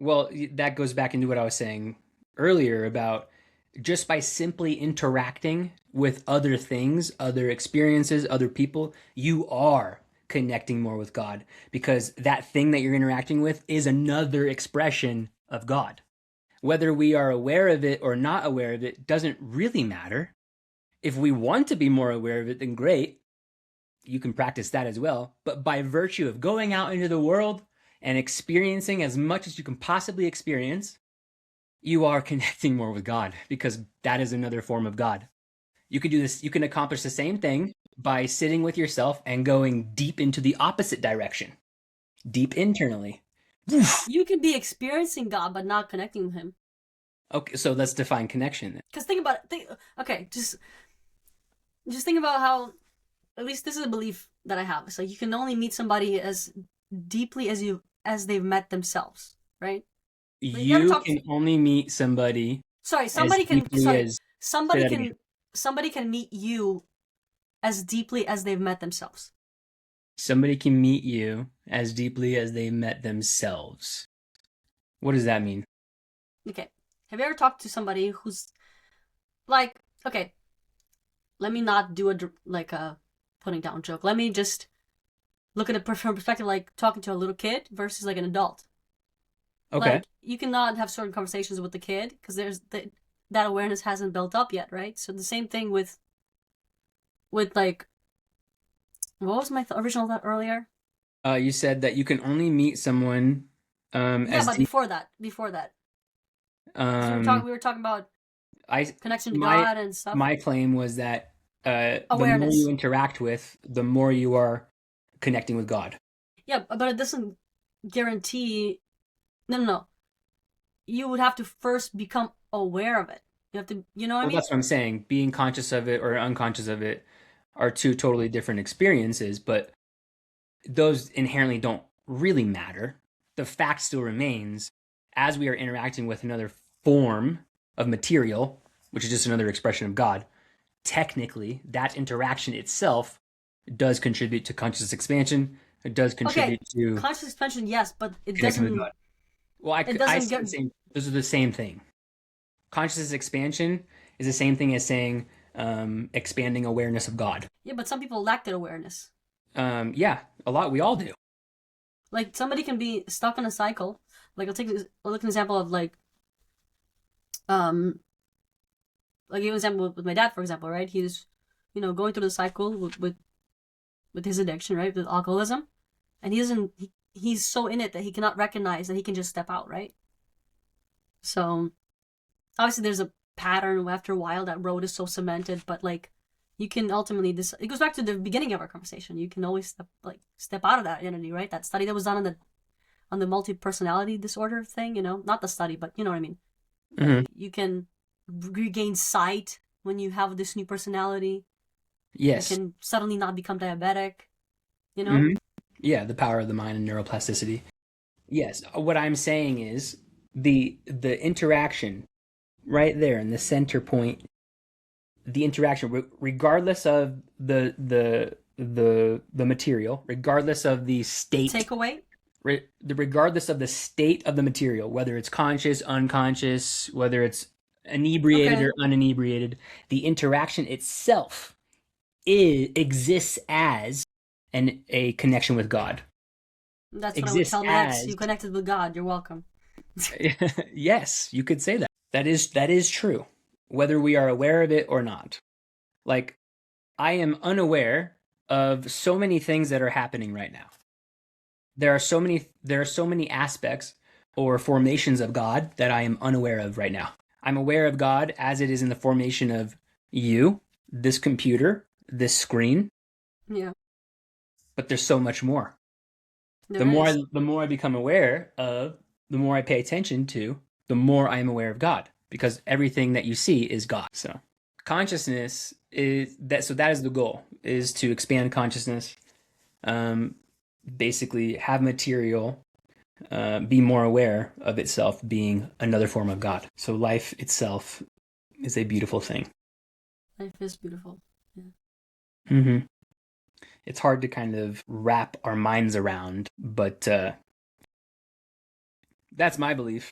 Well, that goes back into what I was saying earlier about just by simply interacting with other things, other experiences, other people, you are connecting more with God because that thing that you're interacting with is another expression of God. Whether we are aware of it or not aware of it doesn't really matter. If we want to be more aware of it, then great. You can practice that as well. But by virtue of going out into the world and experiencing as much as you can possibly experience, you are connecting more with God because that is another form of God. You can do this, you can accomplish the same thing by sitting with yourself and going deep into the opposite direction, deep internally. You can be experiencing God but not connecting with Him. Okay, so let's define connection. Because think about it. Okay, just think about how. At least this is a belief that I have. It's like you can only meet somebody as deeply as they've met themselves, right? Like you ever You talk? can only meet somebody Sorry, as somebody can. deeply Sorry, as, say somebody that again. can. Somebody can meet you as deeply as they've met themselves. Somebody can meet you as deeply as they met themselves. What does that mean? Okay. Have you ever talked to somebody who's like, okay, let me not do a putting down joke. Let me just look at it from perspective like talking to a little kid versus like an adult. Okay. Like you cannot have certain conversations with the kid because that awareness hasn't built up yet, right? So the same thing with like what was my original thought earlier? You said that you can only meet someone Yeah, as but deep. before that, because Um, we were talking about I connection to my God and stuff. my claim was that the more you Awareness. interact with, the more you are connecting with God. Yeah, but it doesn't guarantee. No, no, no. You would have to first become aware of it. You have to, you know what I Well, mean? that's what I'm saying. Being conscious of it or unconscious of it are two totally different experiences, but those inherently don't really matter. The fact still remains as we are interacting with another form of material, which is just another expression of God, technically, that interaction itself does contribute to conscious expansion. It does Okay, contribute to conscious expansion, yes, but connecting with God. Well, it I doesn't say get the same. Those are the same thing. Consciousness expansion is the same thing as saying expanding awareness of God. yeah, but some people lack that awareness. Yeah, a lot. We all do. Like somebody can be stuck in a cycle. Like I'll look an example of um like give an example with my dad, for example, right? He's going through the cycle with his addiction, right? With alcoholism. And he's so in it that he cannot recognize that he can just step out, right? So obviously there's a pattern after a while. That road is so cemented, but like you can ultimately this it goes back to the beginning of our conversation. You can always step out of that identity, right? That study that was done on the multi personality disorder thing, not the study, but you know what I mean. Hmm. Like you can regain sight when you have this new personality. You Yes. can suddenly not become diabetic, you know? Hmm. Yeah, the power of the mind and neuroplasticity. Yes. What I'm saying is the interaction right there in the center point, the interaction, regardless of the material, regardless of the The state, takeaway. regardless of the state of the material, whether it's conscious, unconscious, whether it's inebriated Okay. or uninebriated, the interaction itself exists as a connection with God. That's what I would Exists tell my ex. as You connected with God. You're welcome. yes, you could say that. That is true, whether we are aware of it or not. Like I am unaware of so many things that are happening right now. There are so many aspects or formations of God that I am unaware of right now. I'm aware of God as it is in the formation of you, this computer, this screen, Yeah, but there's so much more. The there more I, is. the more I become aware of, the more I pay attention to, the more I am aware of God because everything that you see is God. So consciousness is that. So that is the goal: is to expand consciousness. Um, Basically, have material be more aware of itself being another form of God. So life itself is a beautiful thing. Life is beautiful. Yeah. Hmm. It's hard to kind of wrap our minds around, but That's my belief.